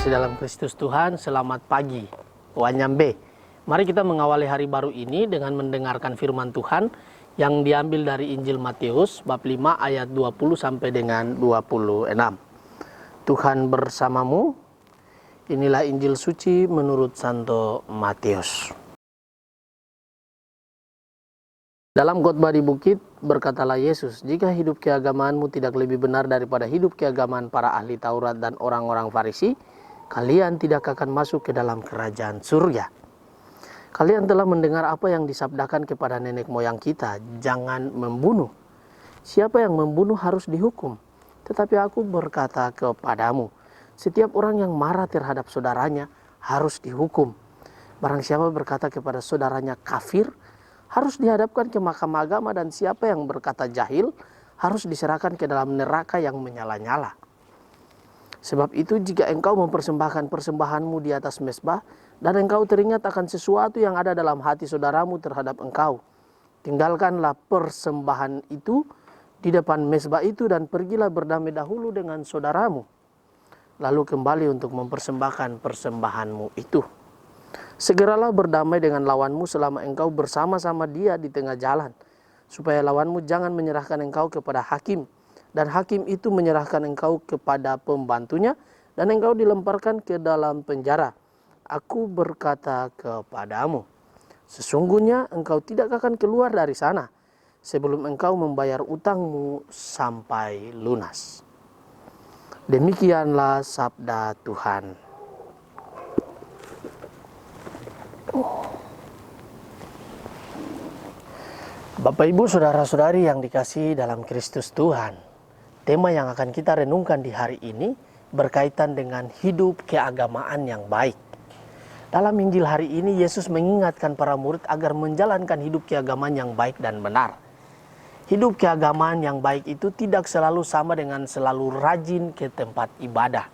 Kasih dalam Kristus Tuhan, selamat pagi, Wanyambe. Mari kita mengawali hari baru ini dengan mendengarkan firman Tuhan yang diambil dari Injil Matius bab 5 ayat 20 sampai dengan 26. Tuhan bersamamu. Inilah Injil suci menurut Santo Matius. Dalam khotbah di bukit, berkatalah Yesus, "Jika hidup keagamaanmu tidak lebih benar daripada hidup keagamaan para ahli Taurat dan orang-orang Farisi, kalian tidak akan masuk ke dalam kerajaan surga. Kalian telah mendengar apa yang disabdakan kepada nenek moyang kita, jangan membunuh. Siapa yang membunuh harus dihukum. Tetapi aku berkata kepadamu, setiap orang yang marah terhadap saudaranya harus dihukum. Barang siapa berkata kepada saudaranya kafir, harus dihadapkan ke mahkamah agama, dan siapa yang berkata jahil harus diserahkan ke dalam neraka yang menyala-nyala. Sebab itu jika engkau mempersembahkan persembahanmu di atas mezbah, dan engkau teringat akan sesuatu yang ada dalam hati saudaramu terhadap engkau, tinggalkanlah persembahan itu di depan mezbah itu dan pergilah berdamai dahulu dengan saudaramu. Lalu kembali untuk mempersembahkan persembahanmu itu. Segeralah berdamai dengan lawanmu selama engkau bersama-sama dia di tengah jalan, supaya lawanmu jangan menyerahkan engkau kepada hakim, dan hakim itu menyerahkan engkau kepada pembantunya, dan engkau dilemparkan ke dalam penjara. Aku berkata kepadamu, sesungguhnya engkau tidak akan keluar dari sana sebelum engkau membayar utangmu sampai lunas." Demikianlah sabda Tuhan. Bapak, Ibu, saudara-saudari yang dikasihi dalam Kristus Tuhan, tema yang akan kita renungkan di hari ini berkaitan dengan hidup keagamaan yang baik. Dalam Injil hari ini, Yesus mengingatkan para murid agar menjalankan hidup keagamaan yang baik dan benar. Hidup keagamaan yang baik itu tidak selalu sama dengan selalu rajin ke tempat ibadah.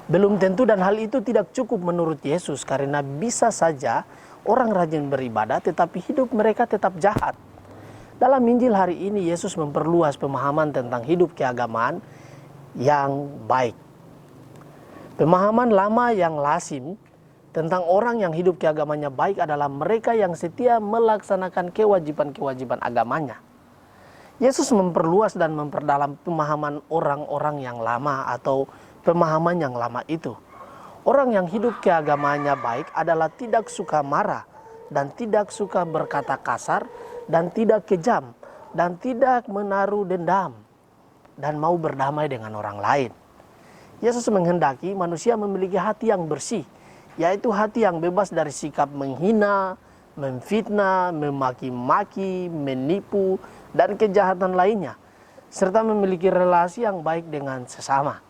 Belum tentu, dan hal itu tidak cukup menurut Yesus, karena bisa saja orang rajin beribadah tetapi hidup mereka tetap jahat. Dalam Injil hari ini, Yesus memperluas pemahaman tentang hidup keagamaan yang baik. Pemahaman lama yang lazim tentang orang yang hidup keagamannya baik adalah mereka yang setia melaksanakan kewajiban-kewajiban agamanya. Yesus memperluas dan memperdalam pemahaman orang-orang yang lama atau pemahaman yang lama itu. Orang yang hidup keagamaannya baik adalah tidak suka marah dan tidak suka berkata kasar dan tidak kejam dan tidak menaruh dendam dan mau berdamai dengan orang lain. Yesus menghendaki manusia memiliki hati yang bersih, yaitu hati yang bebas dari sikap menghina, memfitnah, memaki-maki, menipu, dan kejahatan lainnya, serta memiliki relasi yang baik dengan sesama.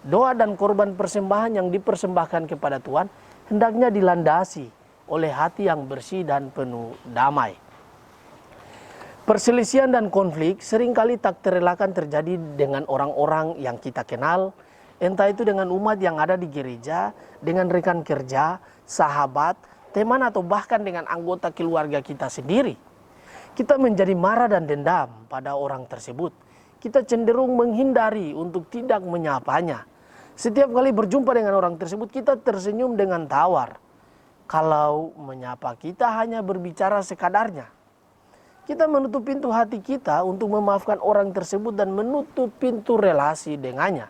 Doa dan korban persembahan yang dipersembahkan kepada Tuhan hendaknya dilandasi oleh hati yang bersih dan penuh damai. Perselisihan dan konflik seringkali tak terelakkan terjadi dengan orang-orang yang kita kenal, entah itu dengan umat yang ada di gereja, dengan rekan kerja, sahabat, teman, atau bahkan dengan anggota keluarga kita sendiri. Kita menjadi marah dan dendam pada orang tersebut. Kita cenderung menghindari untuk tidak menyapanya. Setiap kali berjumpa dengan orang tersebut, kita tersenyum dengan tawar. Kalau menyapa kita hanya berbicara sekadarnya. Kita menutup pintu hati kita untuk memaafkan orang tersebut dan menutup pintu relasi dengannya.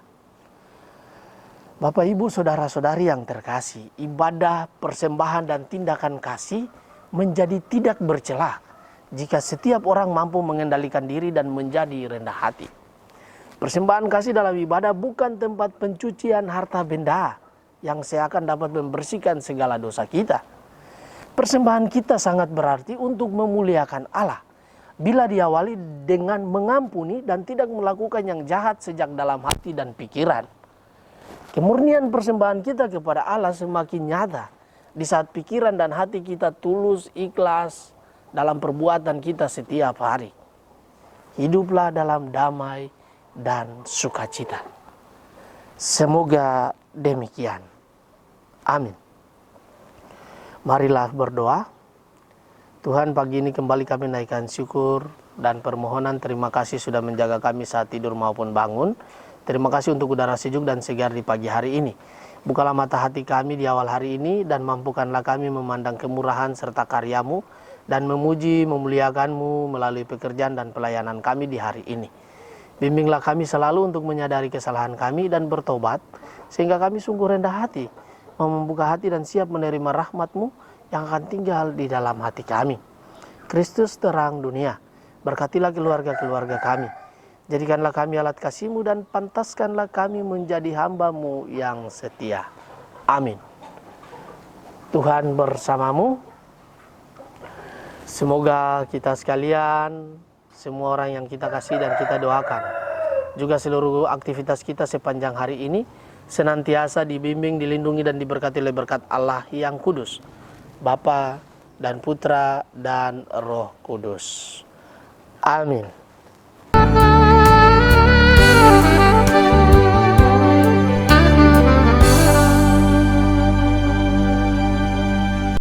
Bapak, Ibu, saudara-saudari yang terkasih, ibadah, persembahan, dan tindakan kasih menjadi tidak bercela jika setiap orang mampu mengendalikan diri dan menjadi rendah hati. Persembahan kasih dalam ibadah bukan tempat pencucian harta benda yang seakan dapat membersihkan segala dosa kita. Persembahan kita sangat berarti untuk memuliakan Allah bila diawali dengan mengampuni dan tidak melakukan yang jahat sejak dalam hati dan pikiran. Kemurnian persembahan kita kepada Allah semakin nyata di saat pikiran dan hati kita tulus, ikhlas dalam perbuatan kita setiap hari. Hiduplah dalam damai dan sukacita. Semoga demikian. Amin. Marilah berdoa. Tuhan, pagi ini kembali kami naikkan syukur dan permohonan. Terima kasih sudah menjaga kami saat tidur maupun bangun. Terima kasih untuk udara sejuk dan segar di pagi hari ini. Bukalah mata hati kami di awal hari ini, dan mampukanlah kami memandang kemurahan serta karya-Mu, dan memuji, memuliakan-Mu melalui pekerjaan dan pelayanan kami di hari ini. Bimbinglah kami selalu untuk menyadari kesalahan kami dan bertobat, sehingga kami sungguh rendah hati, mau membuka hati dan siap menerima rahmat-Mu yang akan tinggal di dalam hati kami. Kristus terang dunia, berkatilah keluarga-keluarga kami. Jadikanlah kami alat kasih-Mu dan pantaskanlah kami menjadi hamba-Mu yang setia. Amin. Tuhan bersamamu. Semoga kita sekalian, semua orang yang kita kasih dan kita doakan, juga seluruh aktivitas kita sepanjang hari ini, senantiasa dibimbing, dilindungi, dan diberkati oleh berkat Allah yang kudus, Bapa dan Putra dan Roh Kudus. Amin.